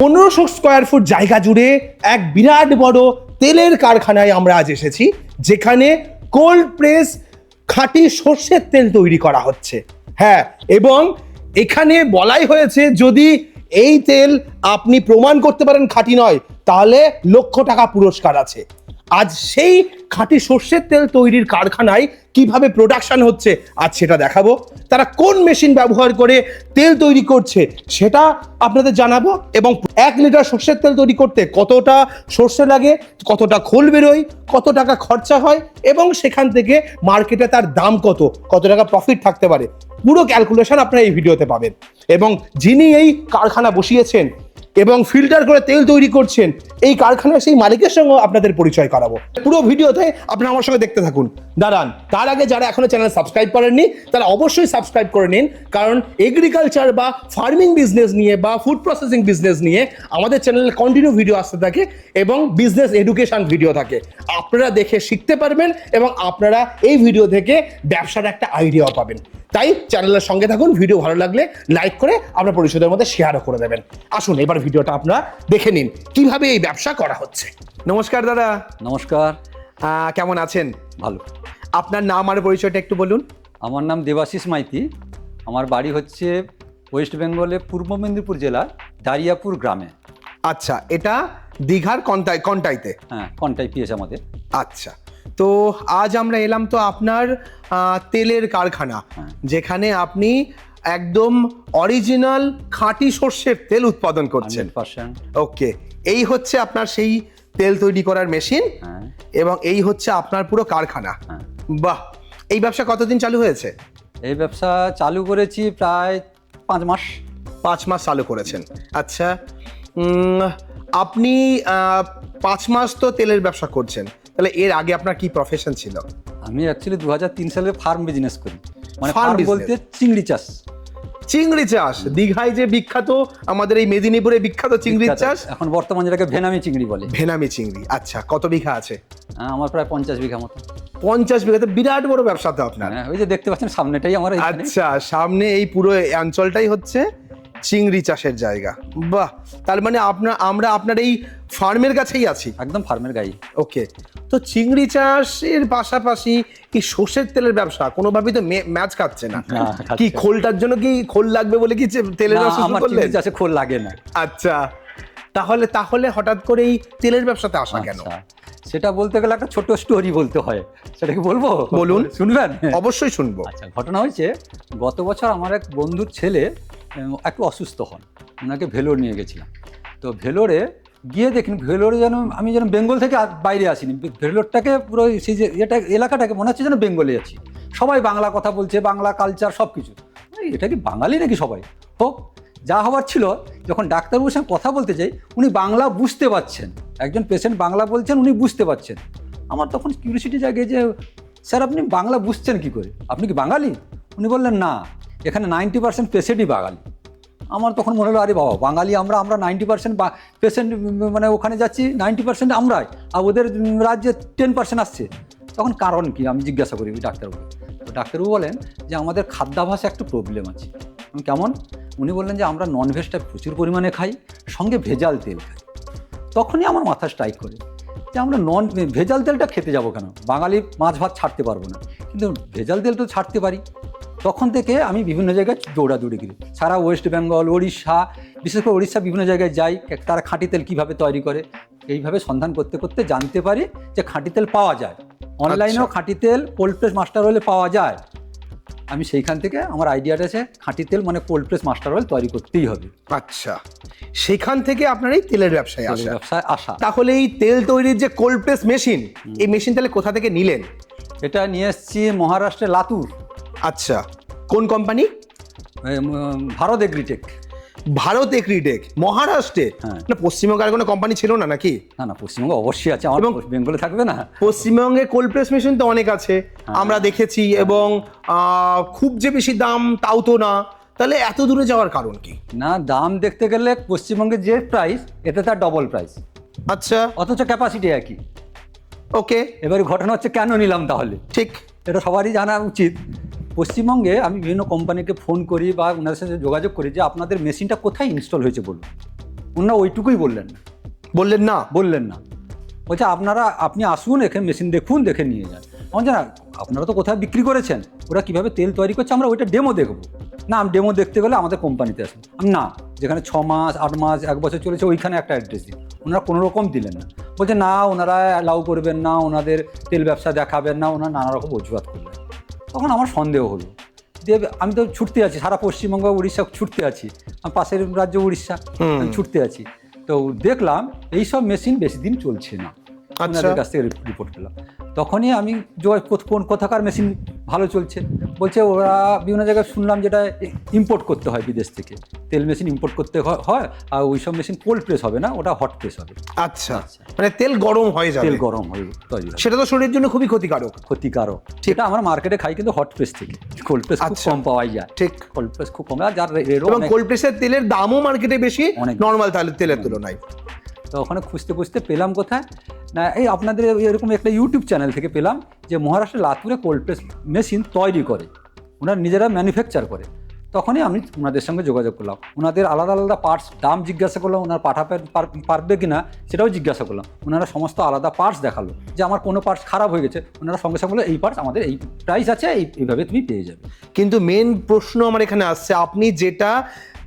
1500 square foot জায়গা জুড়ে এক বিরাট বড় তেলের কারখানায় আমরা আজ এসেছি, যেখানে কোল্ড প্রেস খাঁটি সর্ষের তেল তৈরি করা হচ্ছে। হ্যাঁ, এবং এখানে বলাই হয়েছে যদি এই তেল আপনি প্রমাণ করতে পারেন খাঁটি নয়, তাহলে লক্ষ টাকা পুরস্কার আছে। আজ সেই খাঁটি সর্ষের তেল তৈরির কারখানায় কিভাবে প্রোডাকশন হচ্ছে আজ সেটা দেখাবো। তারা কোন মেশিন ব্যবহার করে তেল তৈরি করছে সেটা আপনাদের জানাবো, এবং 1 লিটার সর্ষের তেল তৈরি করতে কতটা সর্ষে লাগে, কতটা খোল বেরোয়, কত টাকা খরচা হয়, এবং সেখান থেকে মার্কেটে তার দাম কত টাকা প্রফিট থাকতে পারে, পুরো ক্যালকুলেশন আপনারা এই ভিডিওতে পাবেন। এবং যিনি এই কারখানা বসিয়েছেন এবং ফিল্টার করে তেল তৈরি করছেন, এই কারখানার সেই মালিকের সঙ্গে আপনাদের পরিচয় করাবো। পুরো ভিডিওতে আপনারা আমার সঙ্গে দেখতে থাকুন। দাঁড়ান, তার আগে যারা এখনো চ্যানেল সাবস্ক্রাইব করেননি তারা অবশ্যই সাবস্ক্রাইব করে নিন, কারণ এগ্রিকালচার বা ফার্মিং বিজনেস নিয়ে বা ফুড প্রসেসিং বিজনেস নিয়ে আমাদের চ্যানেলে কন্টিনিউ ভিডিও আসতে থাকে এবং বিজনেস এডুকেশন ভিডিও থাকে। আপনারা দেখে শিখতে পারবেন এবং আপনারা এই ভিডিও থেকে ব্যবসার একটা আইডিয়াও পাবেন। তাই চ্যানেলের সঙ্গে থাকুন, ভিডিও ভালো লাগলে লাইক করে আপনার পরিষদের মধ্যে শেয়ারও করে দেবেন। আসুন এবার ভিডিওটা আপনারা দেখে নিন কিভাবে এই ব্যবসা করা হচ্ছে। নমস্কার দাদা। নমস্কার। কেমন আছেন? ভালো। আপনার নাম আর পরিচয়টা একটু বলুন। আমার নাম দেবাশিস মাইতি। আমার বাড়ি হচ্ছে ওয়েস্ট বেঙ্গলে পূর্ব মেদিনীপুর জেলার দারিয়াপুর গ্রামে। আচ্ছা, এটা দীঘার কন্টাইতে? হ্যাঁ, কন্টাই পিএস আমাদের। আচ্ছা, তো আজ আমরা এলাম তো আপনার তেলের কারখানা, যেখানে আপনি একদম অরিজিনাল খাঁটি সর্ষের তেল উৎপাদন করছেন। 100%। ওকে, এই হচ্ছে আপনার সেই তেল তৈরি করার মেশিন, এবং এই হচ্ছে আপনার পুরো কারখানা। বাহ, এই ব্যবসা কতদিন চালু হয়েছে? এই ব্যবসা চালু করেছি প্রায় 5 মাস। 5 মাস চালু করেছেন। আচ্ছা, আপনি 5 মাস তো তেলের ব্যবসা করছেন, তাহলে এর আগে আপনার কি প্রফেশন ছিল? আমি অ্যাকচুয়ালি 2003 সালে ফার্ম বিজনেস করি, মানে ফার্ম ফার্ম বলতে চিংড়ি চাষ। চিংড়ি চাষ দীঘায় যে বিখ্যাত, আমাদের এই মেদিনীপুরে বিখ্যাত চিংড়ি চাষ। এখন বর্তমান যেটাকে ভেনামি চিংড়ি বলে। ভেনামি চিংড়ি। আচ্ছা, কত বিঘা আছে? আমার প্রায় 50 বিঘা মতো। 50 বিঘা তো বিরাট বড় ব্যবসা তো আপনার। ওই যে দেখতে পাচ্ছেন সামনেটাই আমার। আচ্ছা, সামনে এই পুরো অঞ্চলটাই হচ্ছে চিংড়ি চাষের জায়গা। বাহ, তার মানে আমরা আপনার এই ফার্মের কাছেই আছি। একদম ফার্মের গাই। ওকে, তো চিংড়ি চাষের পাশাপাশি কি সর্ষের তেলের ব্যবসা কোনোভাবেই তো ম্যাচ খাচ্ছে না? কি খোলটার জন্য কি খোল লাগবে বলে কি তেলের ব্যবসা শুরু করলেন? চিংড়ি চাষে খোল লাগে না। আচ্ছা, তাহলে হঠাৎ করে এই তেলের ব্যবসাতে আসা কেন? সেটা বলতে গেলে একটা ছোট স্টোরি বলতে হয়। সেটা কি বলবো? বলুন। শুনবেন? অবশ্যই শুনবো। আচ্ছা, ঘটনা হয়েছে গত বছর আমার এক বন্ধুর ছেলে একটু অসুস্থ হন, ওনাকে ভেলোর নিয়ে গেছিলাম। তো ভেলোরে গিয়ে দেখিনি, ভেলোরে আমি যেন বেঙ্গল থেকে বাইরে আসিনি, ভেলোরটাকে পুরো সেই যে এলাকাটাকে মনে হচ্ছে যেন বেঙ্গলে আছি। সবাই বাংলা কথা বলছে, বাংলা কালচার সব কিছু। এটা কি বাঙালি নাকি সবাই? হোক, যা হওয়ার ছিল। যখন ডাক্তারবাবুর সঙ্গে কথা বলতে চাই, উনি বাংলা বুঝতে পারছেন, একজন পেশেন্ট বাংলা বলছেন, উনি বুঝতে পারছেন। আমার তখন কিউরিসিটি জাগে যে স্যার আপনি বাংলা বুঝছেন কি করে, আপনি কি বাঙালি? উনি বললেন না, এখানে 90% পেশেন্টই বাঙালি। আমার তখন মনে হলো আরে বাবা, বাঙালি আমরা 90% পেশেন্ট, মানে ওখানে যাচ্ছি 90% আমরাই, আর ওদের রাজ্যে 10% আসছে। তখন কারণ কি আমি জিজ্ঞাসা করি ডাক্তারবাবু। তো ডাক্তারবাবু বলেন যে আমাদের খাদ্যাভ্যাসে একটু প্রবলেম আছে। কেমন? উনি বললেন যে আমরা ননভেজটা প্রচুর পরিমাণে খাই, সঙ্গে ভেজাল তেল খাই। তখনই আমার মাথা স্ট্রাইক করে যে আমরা ভেজাল তেলটা খেতে যাব কেন? বাঙালি মাছ ভাত ছাড়তে পারবো না, কিন্তু ভেজাল তেল তো ছাড়তে পারি। তখন থেকে আমি বিভিন্ন জায়গায় দৌড়াদৌড়ি করি, সারা ওয়েস্ট বেঙ্গল, ওড়িশা, বিশেষ করে ওড়িশা বিভিন্ন জায়গায় যাই, তারা খাঁটি তেল কীভাবে তৈরি করে। এইভাবে সন্ধান করতে করতে জানতে পারি যে খাঁটি তেল পাওয়া যায়, অনলাইনেও খাঁটি তেল কোল্ড প্রেস মাস্টার অয়েলে পাওয়া যায়। আমি সেইখান থেকে আমার আইডিয়াটা আছে খাঁটি তেল মানে কোল্ড প্রেস মাস্টার অয়েল তৈরি করতেই হবে। আচ্ছা, সেখান থেকে আপনার এই তেলের ব্যবসায় আসা। তাহলে এই তেল তৈরির যে কোল্ড প্রেস মেশিন, এই মেশিন তাহলে কোথা থেকে নিলেন? এটা নিয়ে এসেছি মহারাষ্ট্রের লাতুর। আচ্ছা, কোন company? Bharat agritech. Bharat agritech, মহারাষ্ট্রে? না, পশ্চিমবঙ্গের কোনো কোম্পানি ছিল না নাকি? না, পশ্চিমবঙ্গে অবশ্যই আছে, আমার বেঙ্গলে থাকবে না? পশ্চিমবঙ্গে কোল্ড প্রেস মেশিন তো অনেক আছে, আমরা দেখেছি, এবং খুব যে বেশি দাম তাও তো না। তাহলে এত দূরে যাওয়ার কারণ কি? না, দাম দেখতে গেলে পশ্চিমবঙ্গের যে প্রাইস, এটা তার ডবল প্রাইস। আচ্ছা, অথচ ক্যাপাসিটি একই। ওকে, এবারে ঘটনা হচ্ছে কেন নিলাম তাহলে? ঠিক, এটা সবারই জানা উচিত। পশ্চিমবঙ্গে আমি বিভিন্ন কোম্পানিকে ফোন করি বা ওনাদের সাথে যোগাযোগ করি যে আপনাদের মেশিনটা কোথায় ইনস্টল হয়েছে বলুন। ওনারা ওইটুকুই বললেন না। বললেন না? বললেন না, বলছে আপনি আসুন, এখানে মেশিন দেখুন, দেখে নিয়ে যান। আমার জানা আপনারা তো কোথায় বিক্রি করেছেন, ওরা কীভাবে তেল তৈরি করছে আমরা ওইটা ডেমো দেখবো। না, আমি ডেমো দেখতে গেলে আমাদের কোম্পানিতে আসুন। না, যেখানে 6 মাস 8 মাস 1 বছর চলেছে ওইখানে একটা অ্যাড্রেস দিন। ওনারা কোনো রকম দিলেন না, বলছে না ওনারা অ্যালাউ করবেন না, ওনাদের তেল ব্যবসা দেখাবেন না, ওনারা নানা রকম অজুহাত করলেন। তখন আমার সন্দেহ হলো, দিয়ে আমি তো ছুটতে আছি, সারা পশ্চিমবঙ্গ উড়িষ্যা ছুটতে আছি, আমার পাশের রাজ্য উড়িষ্যা, আমি ছুটতে আছি। তো দেখলাম এইসব মেশিন বেশি দিন চলছে না, ওনাদের কাছ থেকে রিপোর্ট পেলাম। তখনই আমি কোন কোথাকার মেশিন ভালো চলছে, বলছে ওরা বিভিন্ন জায়গায় শুনলাম যেটা ইম্পোর্ট করতে হয় বিদেশ থেকে, তেল মেশিন ইম্পোর্ট করতে হয়, আর ওই সব মেশিন কোল্ড প্রেস হবে না, ওটা হট প্রেস হবে। আচ্ছা, মানে তেল গরম হয়ে যাবে, তেল গরম হয়ে তৈরি হবে, সেটা তো শরীরের জন্য খুবই ক্ষতিকারক। সেটা আমরা মার্কেটে খাই কিন্তু হট প্রেস থেকে, কোল্ড প্রেস খুব কম পাওয়া যায়। ঠিক, কোল্ড প্রেস খুব কম, আর যার এবং কোল্ড প্রেসের তেলের দামও মার্কেটে বেশি নর্মাল তেলের তুলনায়। তো ওখানে খুঁজতে খুঁজতে পেলাম কোথায় না, এই আপনাদের এরকম একটা ইউটিউব চ্যানেল থেকে পেলাম যে মহারাষ্ট্রের লাতুরে কোল্ড প্রেস মেশিন তৈরি করে, ওনারা নিজেরা ম্যানুফ্যাকচার করে। তখনই আমি ওনাদের সঙ্গে যোগাযোগ করলাম, ওনাদের আলাদা আলাদা পার্টস দাম জিজ্ঞাসা করলাম, ওনারা পাঠাতে পারবে কি না সেটাও জিজ্ঞাসা করলাম। ওনারা সমস্ত আলাদা পার্টস দেখালো, যে আমার কোনো পার্টস খারাপ হয়ে গেছে, ওনারা সঙ্গে সঙ্গে বললো এই পার্টস আমাদের এই প্রাইস আছে, এইভাবে তুমি পেয়ে যাবে। কিন্তু মেন প্রশ্ন আমার এখানে আসছে, আপনি যেটা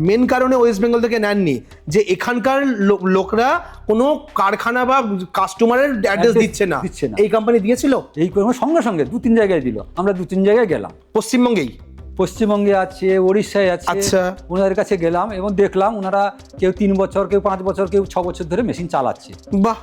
মেন কারণে ওয়েস্ট বেঙ্গল থেকে নেননি, যে এখানকার লোকরা কোনো কারখানা বা কাস্টমারের অ্যাড্রেস দিচ্ছে না, এই কোম্পানি দিয়েছিল? এই সঙ্গে সঙ্গে 2-3 জায়গায় দিল, আমরা 2-3 জায়গায় গেলাম, পশ্চিমবঙ্গে আছে, ওড়িশায় আছে। আচ্ছা, ওনাদের কাছে গেলাম এবং দেখলাম ওনারা কেউ 3 বছর, কেউ 5 বছর, কেউ 6 বছর ধরে মেশিন চালাচ্ছে। বাহ।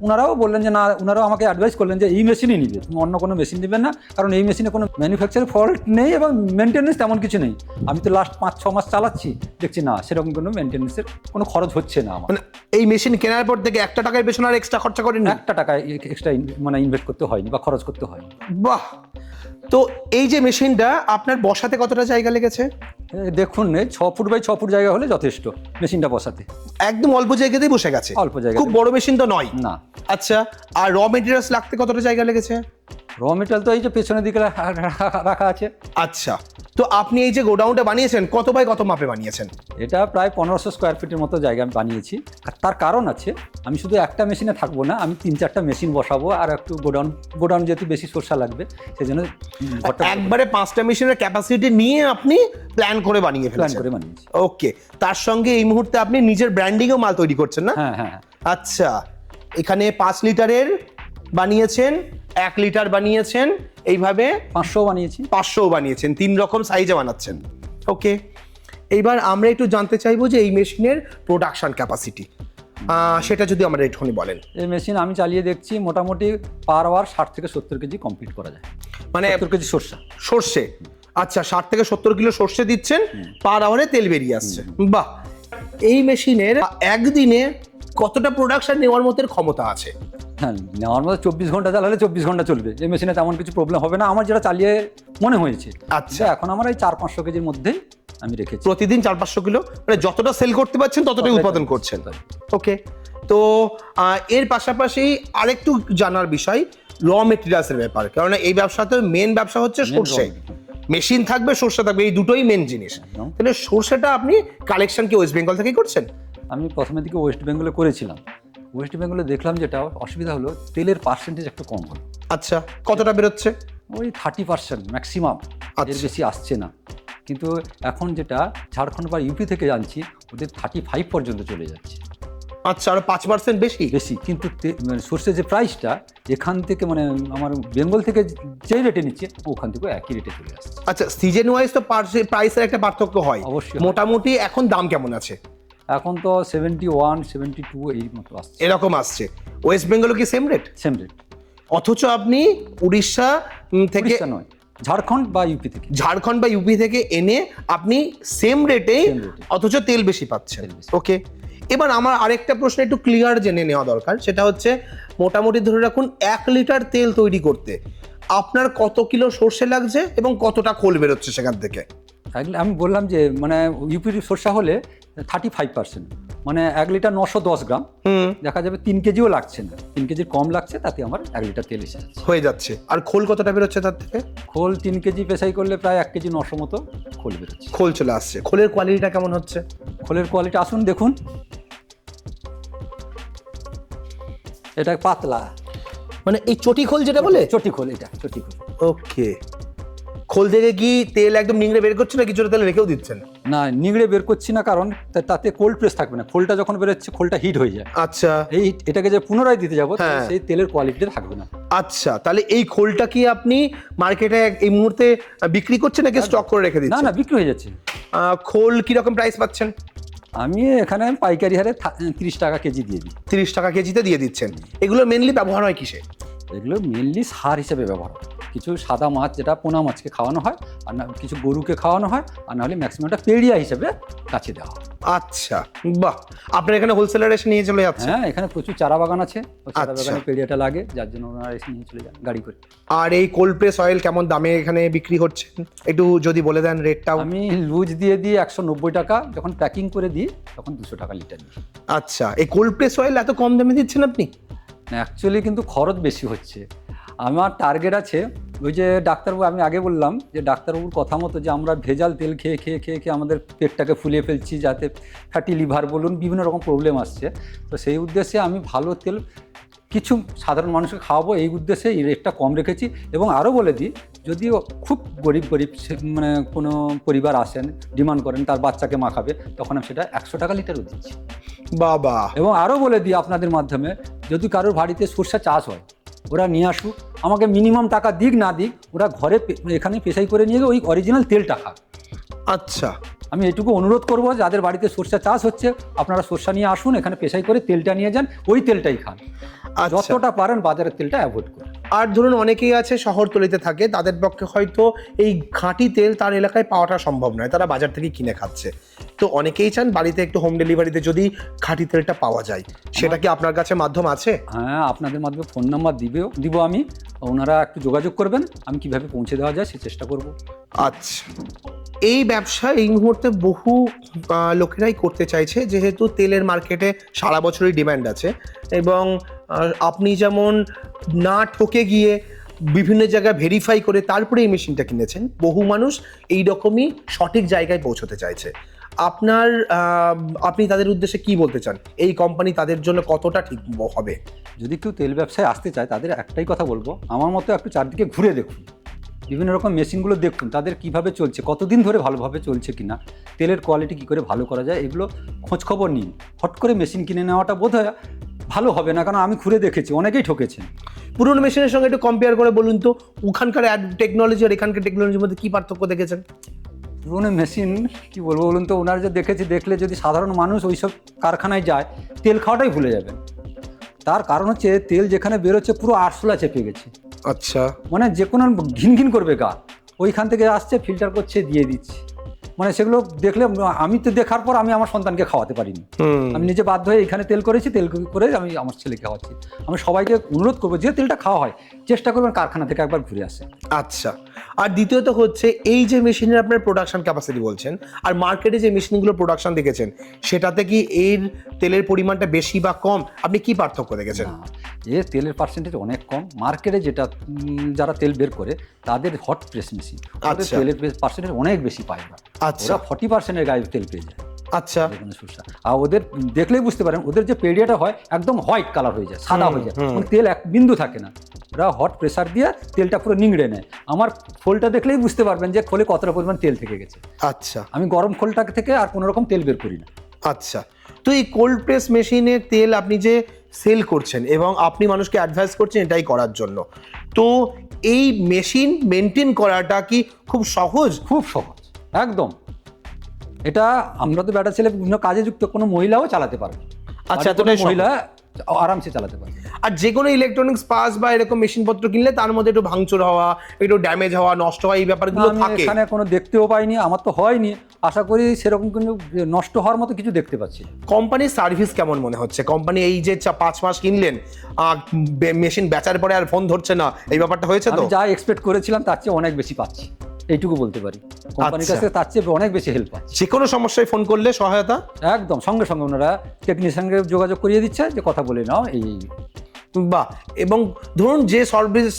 ওনারাও বললেন যে না, ওনারাও আমাকে অ্যাডভাইস করলেন যে এই মেশিনই নিবে, তুমি অন্য কোনো মেশিন নেবে না, কারণ এই মেশিনে কোনো ম্যানুফ্যাকচার ফল্ট নেই এবং মেনটেন্যান্স তেমন কিছু নেই। আমি তো লাস্ট 5-6 মাস চালাচ্ছি, দেখছি না সেরকম কোনো মেনটেন্যান্সের কোনো খরচ হচ্ছে না আমার। এই মেশিন কেনার পর থেকে 1 টাকার পেছনে আর এক্সট্রা খরচা করেন? 1 টাকা এক্সট্রা মানে ইনভেস্ট করতে হয়নি বা খরচ করতে হয়নি। বাহ। তো এই যে মেশিনটা আপনার বসাতে কতটা জায়গা লেগেছে? দেখুন 6 ফুট বাই 6 ফুট জায়গা হলে যথেষ্ট মেশিনটা বসাতে। একদম অল্প জায়গাতেই বসে গেছে? অল্প জায়গা, খুব বড় মেশিন তো নয় না। আচ্ছা, আর র মেটেরিয়ালস লাগতে কতটা জায়গা লেগেছে? র মেটেরিয়াল তো এই যে পেছনের দিকে রাখা আছে। আচ্ছা, তো আপনি এই যে গোডাউনটা বানিয়েছেন কত বাই কত মাপে বানিয়েছেন? এটা প্রায় 1500 স্কোয়ার ফিটের মতো জায়গা আমি বানিয়েছি। আর তার কারণ আছে, আমি শুধু একটা মেশিনে থাকবো না, আমি 3-4টা মেশিন বসাবো, আর একটু গোডাউন যেহেতু বেশি সরষা লাগবে সেজন্য একবারে 5টা মেশিনের ক্যাপাসিটি নিয়ে আপনি প্ল্যান করে বানিয়েছি। ওকে, তার সঙ্গে এই মুহূর্তে আপনি নিজের ব্র্যান্ডিংও মাল তৈরি করছেন না? হ্যাঁ। আচ্ছা, এখানে 5 লিটারের বানিয়েছেন, 1 লিটার বানিয়েছেন, এইভাবে 500 বানিয়েছেন, 3 রকম সাইজে বানাচ্ছেন। ওকে, এইবার আমরা একটু জানতে চাইবো যে এই মেশিনের প্রোডাকশন ক্যাপাসিটি, সেটা যদি আমরা একটুখানি বলেন। এই মেশিন আমি চালিয়ে দেখছি মোটামুটি পার আওয়ার 60 থেকে 70 কেজি কমপ্লিট করা যায়, মানে 70 কেজি সর্ষে। আচ্ছা, 60 থেকে 70 কিলো সর্ষে দিচ্ছেন, পার আওয়ারে তেল বেরিয়ে আসছে। বাহ। এই মেশিনের একদিনে কতটা প্রোডাকশন নেওয়ার মতো ক্ষমতা আছে? হ্যাঁ, নেওয়ার মতো 24 ঘন্টা চালালে 24 ঘন্টা চলবে, এই মেশিনে তেমন কিছু প্রবলেম হবে না আমার যেটা চালিয়ে মনে হয়েছে। আচ্ছা, এখন আমার এই 400-500 কেজির মধ্যেই আমি রেখেছি, প্রতিদিন 400-500 কিলো, মানে যতটা সেল করতে পারছেন ততটাই উৎপাদন করছেন। ওকে, তো এর পাশাপাশি আরেকটু জানার বিষয় র মেটেরিয়ালসের ব্যাপার, কারণ এই ব্যবসাতে মেন ব্যবসা হচ্ছে সর্ষে, মেশিন থাকবে, সর্ষে থাকবে, এই দুটোই মেন জিনিস। তাহলে সর্ষেটা আপনি কালেকশন কি ওয়েস্ট বেঙ্গল থেকেই করছেন? আমি প্রথমের দিকে ওয়েস্ট বেঙ্গলে করেছিলাম, ওয়েস্ট বেঙ্গলে দেখলাম যেটা অসুবিধা হলো, তেলের পার্সেন্টেজ একটু কম হলো। আচ্ছা, কতটা বেরোচ্ছে? ওই 30% ম্যাক্সিমাম, এর বেশি আসছে না। কিন্তু এখন যেটা ঝাড়খণ্ড বা ইউপি থেকে জানছি, ওদের 35 পর্যন্ত চলে যাচ্ছে। আচ্ছা, আর 5% বেশি। কিন্তু সর্ষের যে প্রাইসটা এখান থেকে, মানে আমার বেঙ্গল থেকে যেই রেটে নিচ্ছে ওখান থেকে একই রেটে চলে আসছে। আচ্ছা, সিজন ওয়াইজ তো প্রাইসের একটা পার্থক্য হয় অবশ্যই। মোটামুটি এখন দাম কেমন আছে? এখন তো 71-72 এই মতো আসছে, এরকম আসছে। ওয়েস্ট বেঙ্গলও কি সেম রেট? Same rate. অথচ আপনি উড়িষ্যা থেকে নয়, ঝাড়খণ্ড বা ইউপি থেকে এনে আপনি সেম রেটে, অথচ তেল বেশি পাচ্ছেন। ওকে, এবার আমার আরেকটা প্রশ্ন একটু ক্লিয়ার জেনে নেওয়া দরকার, সেটা হচ্ছে মোটামুটি ধরে রাখুন 1 লিটার তেল তৈরি করতে আপনার কত কিলো সর্ষে লাগছে এবং কতটা খোল বেরোচ্ছে সেখান থেকে? আমি বললাম যে মানে ইউপির সর্ষা হলে 35%, মানে 1 লিটার 910 গ্রাম, দেখা যাবে 3 কেজিও লাগছে না, 3 কেজির কম লাগছে, তাতে আমার 1 লিটার তেল এসে যাচ্ছে। হয়ে যাচ্ছে। আর খোল কতটা বেরোচ্ছে তার থেকে? খোল 3 কেজি পেশাই করলে প্রায় 1 কেজি 900 মতো খোল বেরোচ্ছে। খোল চলে আসছে। খোলের কোয়ালিটিটা কেমন হচ্ছে? খোলের কোয়ালিটি আসুন দেখুন, এটা পাতলা, মানে এই চটি খোল যেটা বলে? চটি খোল, এটা চটি খোল। ওকে। খোল থেকে কি তেল একদম নিংড়ে বের করছে না কিছুটা তেল রেখেও দিচ্ছেন? না, নিগড়ে বের করছি না, কারণ তাতে কোল্ড প্রেস থাকবে না। খোলটা যখন বেরোচ্ছে খোলটা হিট হয়ে যায়। আচ্ছা এটাকে যে পুনরায় দিতে যাবো, হ্যাঁ। সেই তেলের কোয়ালিটিটা থাকবে না। আচ্ছা, তাহলে এই খোলটা কি আপনি মার্কেটে এই মুহূর্তে বিক্রি করছেন নাকি স্টক করে রেখে না দিচ্ছেন? না, বিক্রি হয়ে যাচ্ছে। খোল কিরকম প্রাইস পাচ্ছেন? আমি এখানে পাইকারি হারে 30 টাকা কেজি দিয়ে দিই। 30 টাকা কেজিতে দিয়ে দিচ্ছেন। এগুলো মেনলি ব্যবহার হয় কিসে? এগুলো মেনলি সার হিসেবে ব্যবহার হয়। কিছু সাদা মাছ, যেটা পোনা মাছকে খাওয়ানো হয়, আর না কিছু গরুকে খাওয়ানো হয়, আর নাহলে ম্যাক্সিমামটা পেড়িয়া হিসেবে কাছে দেওয়া হয়। আচ্ছা, বাহ। আপনার এখানে হোলসেলার এসে নিয়ে চলে যাচ্ছে? হ্যাঁ, এখানে প্রচুর চারা বাগান আছে, ওই চারা আচ্ছা। বাগানে পেড়িয়াটা লাগে, যার জন্য ওনারা এসে নিয়ে চলে যান গাড়ি করে। আর এই কোল্ড প্রেস অয়েল কেমন দামে এখানে বিক্রি হচ্ছে একটু যদি বলে দেন রেটটাও। আমি লুজ দিয়ে দিই 190 টাকা, যখন প্যাকিং করে দিই তখন 200 টাকা লিটার দিই। আচ্ছা, এই কোল্ড প্রেস অয়েল এত কম দামে দিচ্ছেন আপনি? অ্যাকচুয়ালি কিন্তু খরচ বেশি হচ্ছে। আমার টার্গেট আছে, ওই যে ডাক্তারবাবু, আমি আগে বললাম যে ডাক্তারবাবুর কথা মতো যে আমরা ভেজাল তেল খেয়ে খেয়ে খেয়ে খেয়ে আমাদের পেটটাকে ফুলিয়ে ফেলছি, যাতে ফ্যাটি লিভার বলুন, বিভিন্ন রকম প্রবলেম আসছে। তো সেই উদ্দেশ্যে আমি ভালো তেল কিছু সাধারণ মানুষকে খাওয়াবো, এই উদ্দেশ্যে এই রেটটা কম রেখেছি। এবং আরও বলে দিই, যদিও খুব গরিব মানে কোনো পরিবার আসেন, ডিমান্ড করেন তার বাচ্চাকে মাখাবে, তখন আমি সেটা 100 টাকা লিটারও দিচ্ছি। বাবা। এবং আরও বলে দিই আপনাদের মাধ্যমে, যদি কারোর বাড়িতে সরষা চাষ হয়, ওরা নিয়ে আসুক, আমাকে মিনিমাম টাকা দিক না দিক, ওরা ঘরে এখানে পেশাই করে নিয়ে গিয়ে ওই অরিজিনাল তেলটা খাক। আচ্ছা, আমি এটুকু অনুরোধ করব, যাদের বাড়িতে সরষা চাষ হচ্ছে, আপনারা সরষা নিয়ে আসুন, এখানে পেশাই করে তেলটা নিয়ে যান, ওই তেলটাই খান। আচ্ছা। যতটা পারেন বাজারের তেলটা অ্যাভয়েড করুন। আর ধরুন অনেকেই আছে শহরতলিতে থাকে, তাদের পক্ষে হয়তো এই খাঁটি তেল তার এলাকায় পাওয়াটা সম্ভব নয়, তারা বাজার থেকে কিনে খাচ্ছে। তো অনেকেই চান বাড়িতে একটু হোম ডেলিভারিতে যদি খাঁটি তেলটা পাওয়া যায়, সেটা কি আপনার কাছে মাধ্যম আছে? হ্যাঁ, আপনাদের মাধ্যমে ফোন নাম্বার দিব আমি, ওনারা একটু যোগাযোগ করবেন, আমি কিভাবে পৌঁছে দেওয়া যায় সে চেষ্টা করব। আচ্ছা, এই ব্যবসা এই মুহূর্তে বহু লোকেরাই করতে চাইছে, যেহেতু তেলের মার্কেটে সারা বছরই ডিমান্ড আছে। এবং আপনি যেমন না ঠকে গিয়ে বিভিন্ন জায়গায় ভেরিফাই করে তারপরে এই মেশিনটা কিনেছেন, বহু মানুষ এই রকমই সঠিক জায়গায় পৌঁছতে চাইছে। আপনি তাদের উদ্দেশ্যে কি বলতে চান? এই কোম্পানি তাদের জন্য কতটা ঠিক হবে? যদি কেউ তেল ব্যবসায় আসতে চায়, তাদের একটাই কথা বলবো, আমার মতো একটু চারদিকে ঘুরে দেখুন, বিভিন্ন রকম মেশিনগুলো দেখুন, তাদের কিভাবে চলছে, কতদিন ধরে ভালোভাবে চলছে কিনা, তেলের কোয়ালিটি কী করে ভালো করা যায়, এগুলো খোঁজখবর নিন। হট করে মেশিন কিনে নেওয়াটা বোধ হয় ভালো হবে না, কারণ আমি ঘুরে দেখেছি, অনেকেই ঠকেছেন। পুরনো মেশিনের সঙ্গে একটু কম্পেয়ার করে বলুন তো, ওখানকার টেকনোলজি আর এখানকার টেকনোলজির মধ্যে কি পার্থক্য দেখেছেন? পুরনো মেশিন কি বলবো বলুন তো, ওনার যে দেখলে যদি সাধারণ মানুষ ওইসব কারখানায় যায়, তেল খাওয়াটাই ভুলে যাবেন। তার কারণ হচ্ছে তেল যেখানে বেরোচ্ছে পুরো আরশোলা চেপে গেছে। আচ্ছা, মানে যে কোনো ঘিন ঘিন করবে গা, ওইখান থেকে আসছে, ফিল্টার করছে, দিয়ে দিচ্ছে। মানে সেগুলো দেখলে আমি তো দেখার পর আমি আমার সন্তানকে খাওয়াতে পারিনি। আমি নিজে বাধ্য হয়ে এখানে তেল করেছি, তেল করে আমি আমার ছেলেকে খাওয়াচ্ছি। আমি সবাইকে অনুরোধ করবো, যে তেলটা খাওয়া হয় চেষ্টা করবেন কারখানা থেকে একবার ঘুরে আসে। আচ্ছা। আর দ্বিতীয়ত হচ্ছে, এই যে মেশিনের আপনার প্রোডাকশন ক্যাপাসিটি বলছেন, আর মার্কেটে যে মেশিনগুলো প্রোডাকশন দেখেছেন, সেটাতে কি এর তেলের পরিমাণটা বেশি বা কম, আপনি কি পার্থক্য দেখেছেন? না, এর তেলের পার্সেন্টেজ অনেক কম। মার্কেটে যেটা যারা তেল বের করে, তাদের হট প্রেস মেশিন, ওদের আচ্ছা। তেলের পার্সেন্টেজ অনেক বেশি পায় না। আচ্ছা। ওরা 40%-এর গায়ে তেল পেয়ে যায়। আচ্ছা। আর ওদের দেখলেই বুঝতে পারেন, ওদের যে পেড়িয়াটা হয় একদম হোয়াইট কালার হয়ে যায়, সাদা হয়ে যায়, মানে তেল এক বিন্দু থাকে না। ওরা হট প্রেসার দিয়ে তেলটা পুরো নিংড়ে নেয়। আমার খোলটা দেখলেই বুঝতে পারবেন যে খোলে কতটা পরিমাণ তেল থেকে গেছে। আচ্ছা। আমি গরম খোলটা থেকে আর কোনো রকম তেল বের করি না। আচ্ছা, তো এই কোল্ড প্রেস মেশিনের তেল আপনি যে সেল করছেন এবং আপনি মানুষকে অ্যাডভাইস করছেন এটাই করার জন্য, তো এই মেশিন মেনটেন করাটা কি খুব সহজ? খুব সহজ, একদম। এটা আমরা তো বেটা ছেলে বিভিন্ন কাজে যুক্ত, কোনো মহিলাও চালাতে পারবে। আচ্ছা, কোনো এতটাই মহিলা আরামসে চালাতে পারবে। আর যে কোনো ইলেকট্রনিক্স পার্টস বা এরকম মেশিনপত্র কিনলে তার মধ্যে একটু ভাঙচুর হওয়া, একটু ড্যামেজ হওয়া, নষ্ট হওয়া, এই ব্যাপারগুলো আমি থাকে। এখানে কোনো দেখতেও পাইনি, আমার তো হয়নি, আশা করি সেরকম কোনো নষ্ট হওয়ার মতো কিছু দেখতে পাচ্ছি। কোম্পানির সার্ভিস কেমন মনে হচ্ছে? কোম্পানি এই যে 5 মাস কিনলেন, মেশিন বেচার পরে আর ফোন ধরছে না, এই ব্যাপারটা হয়েছে তো? আমি যা এক্সপেক্ট করেছিলাম তার চেয়ে অনেক বেশি পাচ্ছি। এইটুকু বলতে পারি। কোম্পানির কাছ আচ্ছা। থেকে তার চেয়ে অনেক বেশি হেল্প আছে। যে কোনো সমস্যায় ফোন করলে সহায়তা? একদম সঙ্গে সঙ্গে ওনারা টেকনিশিয়ানকে যোগাযোগ করিয়ে দিচ্ছে যে কথা বলে নাও এই। বাহ। এবং ধরুন যে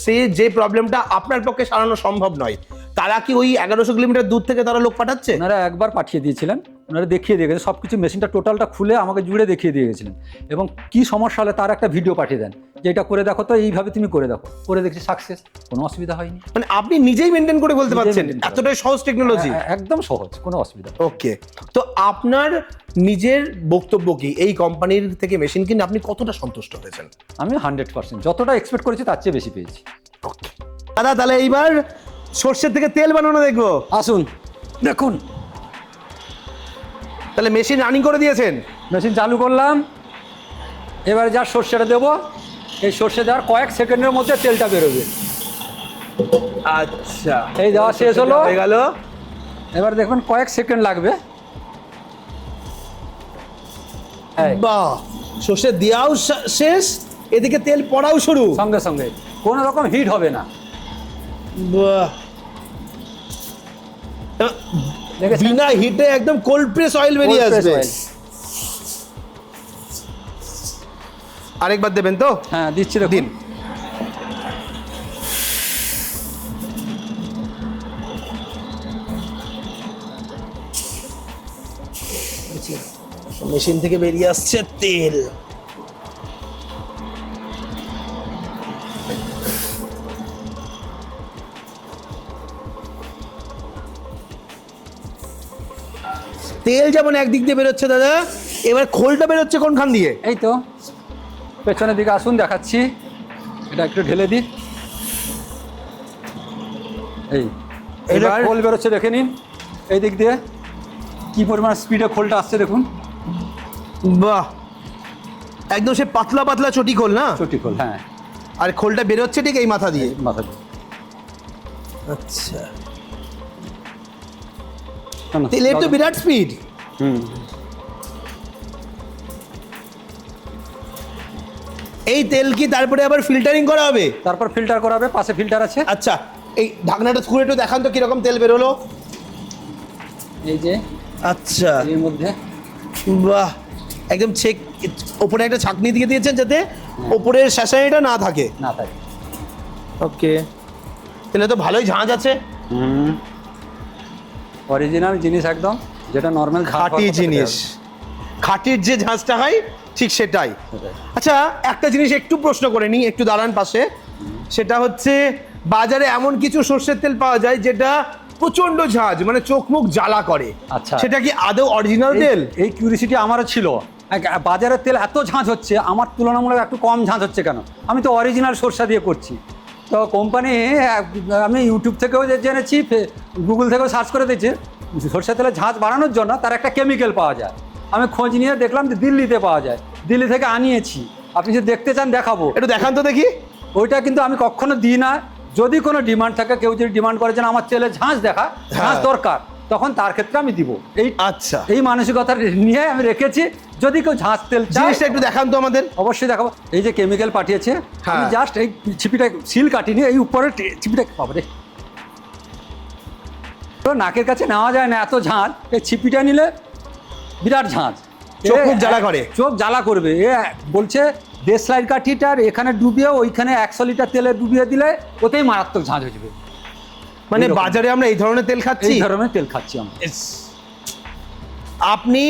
সে যে প্রবলেমটা আপনার পক্ষে সারানো সম্ভব নয়, তারা কি ওই 1100 কিলোমিটার দূর থেকে তারা লোক পাঠাচ্ছে? ওনারা একবার পাঠিয়ে দিয়েছিলেন, ওনারা দেখিয়ে দিয়ে গেছে সব কিছু, মেশিনটা টোটালটা খুলে আমাকে জুড়ে দেখিয়ে দিয়ে গেছিলেন এবং কি সমস্যা হলে তার একটা ভিডিও পাঠিয়ে দেন যে এটা করে দেখো তো, এইভাবে তুমি করে দেখো, করে দেখছি সাকসেস, কোনো অসুবিধা হয়নি। মানে আপনি নিজেই মেনটেন করে বলতে নিজেই পারছেন, maintain করা। এতটাই সহজ টেকনোলজি। একদম সহজ, কোনো অসুবিধা নেই। ওকে, তো আপনার নিজের বক্তব্য কি, এই কোম্পানির থেকে মেশিন কিনে আপনি কতটা সন্তুষ্ট হয়েছেন? আমি 100%, যতটা এক্সপেক্ট করেছি তার চেয়ে বেশি পেয়েছি। ওকে দাদা, তাহলে এইবার সর্ষের থেকে তেল বানানো দেখবো। আসুন দেখুন, তাহলে মেশিন রানিং করে দিয়েছেন? মেশিন চালু করলাম, এবারে যা সর্ষেটা দেবো, এই সর্ষে দেওয়ার কয়েক সেকেন্ডের মধ্যে তেলটা বেরোবে। আচ্ছা, এই দেওয়া শেষ হলো, হয়ে গেল। এবার দেখবেন কয়েক সেকেন্ড লাগবে। এই, বাহ, সর্ষে দেওয়াও শেষ, এদিকে তেল পড়াও শুরু। সঙ্গে সঙ্গে কোনো রকম হিট হবে না। বাহ, দেখেছেন? বিনা হিটে একদম কোল্ড প্রেস অয়েল বেরিয়ে Cold press আসবে। oil। আরেকবার দেবেন তো? হ্যাঁ দিচ্ছি, দেখুন। দিন। মেশিন থেকে বেরিয়ে আসছে তেল। তেল যেমন একদিক দিয়ে বেরোচ্ছে দাদা, এবার খোলটা বেরোচ্ছে কোনখান দিয়ে? এই তো পেছনের দিকে আসুন, দেখাচ্ছি। এটা একটু ঢেলে দিই। এই এবার এবার- খোল বেরোচ্ছে, দেখে নিন এই দিক দিয়ে কি পরিমাণ স্পিডে খোলটা আসছে দেখুন। বাহ, একদম সে পাতলা পাতলা চটি খোল না? চটি খোল, হ্যাঁ, আর খোলটা বেরোচ্ছে ঠিক এই মাথা দিয়ে। মাথা দিয়ে। আচ্ছা, না, না, তেলের তো বিরাট স্পিড। হুম। এই তেল কি তারপরে আবার ফিল্টারিং করা হবে? তারপর ফিল্টার করাবে, পাশে ফিল্টার আছে। আচ্ছা, এই ঢাকনাটা খুলে একটু দেখান তো কিরকম তেল বেরোলো। এই যে আচ্ছা, এর মধ্যে বাহ, একদম চেক। ওপরে একটা ছাঁকনি দিয়ে দিয়েছেন যাতে ওপরের শাসানিটা না থাকে। না থাকে। ওকে, তাহলে তো ভালোই ঝাঁঝ আছে। অরিজিনাল জিনিস একদম, যেটা নর্মাল খাঁটি জিনিস, খাঁটির যে ঝাঁঝটা হয় ঠিক সেটাই। আচ্ছা, একটা জিনিস একটু প্রশ্ন করে নিই, একটু দাঁড়ান পাশে। সেটা হচ্ছে বাজারে এমন কিছু সর্ষের তেল পাওয়া যায় যেটা প্রচন্ড ঝাঁঝ, মানে চোখ মুখ জ্বালা করে। আচ্ছা। সেটা কি আদৌ অরিজিনাল তেল? এই কিউরিসিটি আমারও ছিল। বাজারের তেল এত ঝাঁঝ হচ্ছে, আমার তুলনামূলক একটু কম ঝাঁঝ হচ্ছে কেন? আমি তো অরিজিনাল সরষা দিয়ে করছি। তো কোম্পানি, আমি ইউটিউব থেকেও জেনেছি, গুগল থেকেও সার্চ করে দিয়েছি, সরষা তেলের ঝাঁঝ বাড়ানোর জন্য তার একটা কেমিক্যাল পাওয়া যায়। আমি খোঁজ নিয়ে দেখলাম যে দিল্লিতে পাওয়া যায়, দিল্লি থেকে আনিয়েছি। আপনি যদি দেখতে চান দেখাবো। একটু দেখান তো দেখি। ওইটা কিন্তু আমি কখনো দিই না। যদি কোনো ডিমান্ড থাকে, কেউ যদি ডিমান্ড করে যে আমার তেলে ঝাঁঝ দেখা, ঝাঁঝ দরকার, তখন তার ক্ষেত্রে আমি দিব। এই আচ্ছা, এই মানসিকতা নিয়ে আমি রেখেছি। যদি কেউ ঝাঁঝ তেল চায়, জিনিসটা একটু দেখান তো আমাদের। অবশ্যই দেখাবো। এই যে কেমিক্যাল পাঠিয়েছে, হ্যাঁ। আমি জাস্ট এই ছিপিটা সিল কাটিনি, এই উপরে ছিপিটা বাবারে, তো নাকের কাছে নেওয়া যায় না এত ঝাঁঝ। এই ছিপিটা নিলে বিরাট ঝাঁঝ, চোখ খুব জ্বালা করে। চোখ জ্বালা করবে। এ বলছে দেশলাই কাঠিটার এখানে ডুবিয়ে ওইখানে 100 লিটার তেলে ডুবিয়ে দিলে ওতেই মারাত্মক ঝাঁঝ হয়ে যাবে। মানে এইরকম। বাজারে আমরা এই ধরনের তেল খাচ্ছি। এই ধরনের তেল খাচ্ছি আমরা। আপনি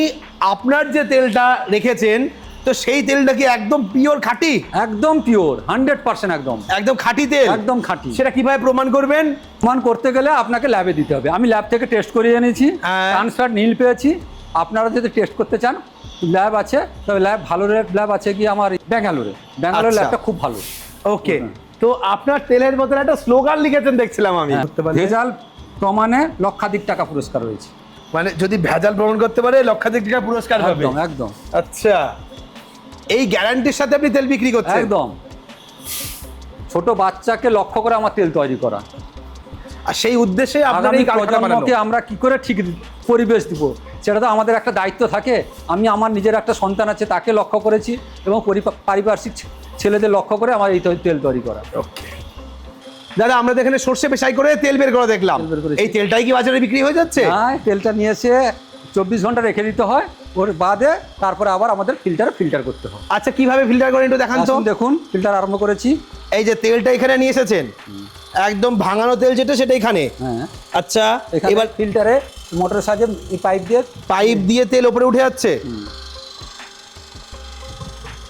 আপনার যে তেলটা রেখেছেন, তো সেই তেলটা কি একদম পিওর খাঁটি? একদম পিওর, 100% একদম একদম খাঁটি তেল? একদম খাঁটি। সেটা কিভাবে প্রমাণ করবেন? প্রমাণ করতে গেলে আপনাকে ল্যাবে দিতে হবে। আমি ল্যাব থেকে টেস্ট করিয়ে এনেছি, হ্যাঁ। ট্রান্সফার নীল পেয়েছি। আপনারা যদি টেস্ট করতে চান, ল্যাব আছে, তবে ল্যাব ভালো ল্যাব আছে কি আমার ব্যাঙ্গালোরে। ব্যাঙ্গালোর আচ্ছা। ল্যাবটা খুব ভালো। ওকে, তো আপনার তেলের বোতলে একটা স্লোগান লিখেছেন দেখছিলাম আমি। হ্যাঁ, ভেজাল প্রমাণে লক্ষাধিক টাকা পুরস্কার রয়েছে। মানে যদি ভেজাল প্রমাণ করতে পারে লক্ষাধিক টাকা পুরস্কার পাবে। একদম একদম আচ্ছা, এই গ্যারান্টির সাথে আপনি তেল বিক্রি করছেন? একদম। ছোট বাচ্চাকে লক্ষ্য করে আমার তেল তৈরি করা। আর সেই উদ্দেশ্যে আপনার আগামী এই কারখানা বানানো। প্রজন্মকে আমরা কি করে ঠিক পরিবেশ দিব, সেটা তো আমাদের একটা দায়িত্ব থাকে। আমি আমার নিজের একটা সন্তান আছে, তাকে লক্ষ্য করেছি, এবং পারিপার্শ্বিক ছেলেদের লক্ষ্য করে আমার এই তেল তৈরি করা। ওকে, দাদা আমরা তো এখানে সর্ষে পেশাই করে তেল বের করে দেখলাম, তেল বের করেছি। এই তেলটাই কি বাজারে বিক্রি হয়ে যাচ্ছে? হ্যাঁ, তেলটা নিয়ে এসে 24 ঘন্টা রেখে দিতে হয়, ওর বাদে তারপরে আবার আমাদের ফিল্টার করতে হয়। আচ্ছা কিভাবে ফিল্টার করেন একটু দেখান তো। আসুন দেখুন, ফিল্টার আরম্ভ করেছি। এই যে তেলটা এখানে নিয়ে এসেছেন, একদম ভাঙানো তেল যেটা সেটা এখানে। হ্যাঁ, আচ্ছা এবার এবার ফিল্টারে মোটরের সাহায্যে এই পাইপ দিয়ে তেল উপরে উঠে যাচ্ছে।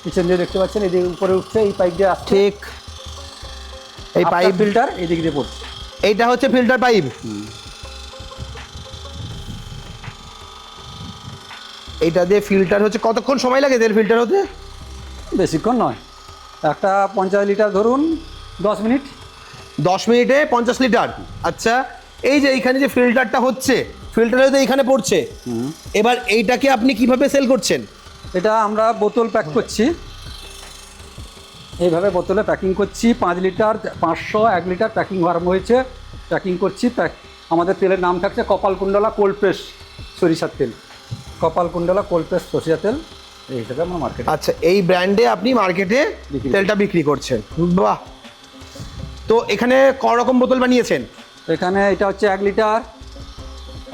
পিছন দিয়ে দেখতে পাচ্ছেন, এদিকে উপরে উঠছে, এই পাইপ দিয়ে আসছে, ঠিক এই পাইপ, ফিল্টার এদিক দিয়ে পড়ছে। এইটা হচ্ছে ফিল্টার পাইপ। এইটা দিয়ে ফিল্টার হচ্ছে, কতক্ষণ সময় লাগে তেল ফিল্টার হতে? বেশিক্ষণ নয়, একটা 50 লিটার ধরুন 10 মিনিট। 10 মিনিটে 50 লিটার। আচ্ছা এই যে এইখানে যে ফিল্টারটা হচ্ছে, ফিল্টারে তো এইখানে পড়ছে, এবার এইটাকে আপনি কিভাবে সেল করছেন? এটা আমরা বোতল প্যাক করছি, এইভাবে বোতলে প্যাকিং করছি। 5 লিটার, 500, 1 লিটার প্যাকিং আরম্ভ হয়েছে, প্যাকিং করছি। আমাদের তেলের নাম থাকছে কপালকুণ্ডলা কোল্ড প্রেস সরিষার তেল, কপালকুণ্ডলা কোল্ড প্রেস সরিষার তেল, এই হিসাবে আমরা মার্কেটে। আচ্ছা এই ব্র্যান্ডে আপনি মার্কেটে বিক্রি তেলটা বিক্রি করছেন, বাহ। তো এখানে ক রকম বোতল বানিয়েছেন? এখানে এটা হচ্ছে 1 লিটার,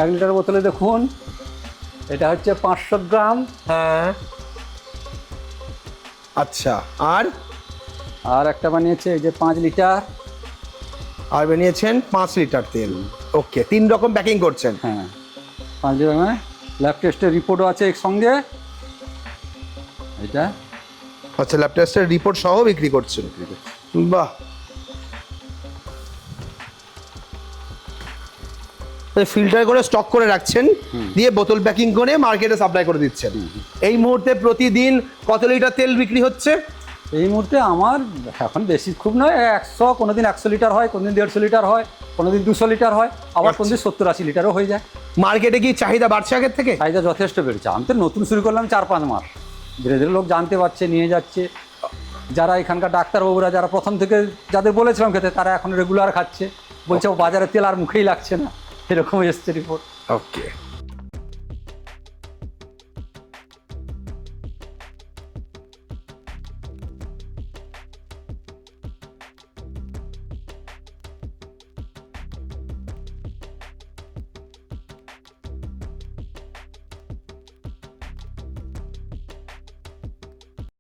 1 লিটার বোতলে দেখুন, এটা হচ্ছে 500 গ্রাম। হ্যাঁ আচ্ছা, আর একটা বানিয়েছে এই যে 5 লিটার। আর বানিয়েছেন 5 লিটার তেল। ওকে, 3 রকম প্যাকিং করছেন। হ্যাঁ, 5 লিটার, মানে ল্যাব টেস্টের রিপোর্টও আছে এর সঙ্গে। এটা আচ্ছা ল্যাব টেস্টের রিপোর্ট সহ বিক্রি করছেন, বাহ। ফিল্টার করে স্টক করে রাখছেন, দিয়ে বোতল প্যাকিং করে মার্কেটে সাপ্লাই করে দিচ্ছেন। এই মুহূর্তে প্রতিদিন কত লিটার তেল বিক্রি হচ্ছে? এই মুহূর্তে আমার এখন বেশি খুব নয়, 100, কোনোদিন 100 লিটার হয়, কোনোদিন 150 লিটার হয়, কোনোদিন 200 লিটার হয়, আবার কোনোদিন 70-80 লিটারও হয়ে যায়। মার্কেটে কি চাহিদা বাড়ছে আগের থেকে? চাহিদা যথেষ্ট বেড়েছে। আমি তো নতুন শুরু করলাম 4-5 মাস, ধীরে ধীরে লোক জানতে পারছে, নিয়ে যাচ্ছে। যারা এখানকার ডাক্তারবাবুরা যারা প্রথম থেকে যাদের বলেছিলাম খেতে, তারা এখন রেগুলার খাচ্ছে, বলছে ও বাজারে তেল আর মুখেই লাগছে না, এরকম এসছে রিপোর্ট। ওকে।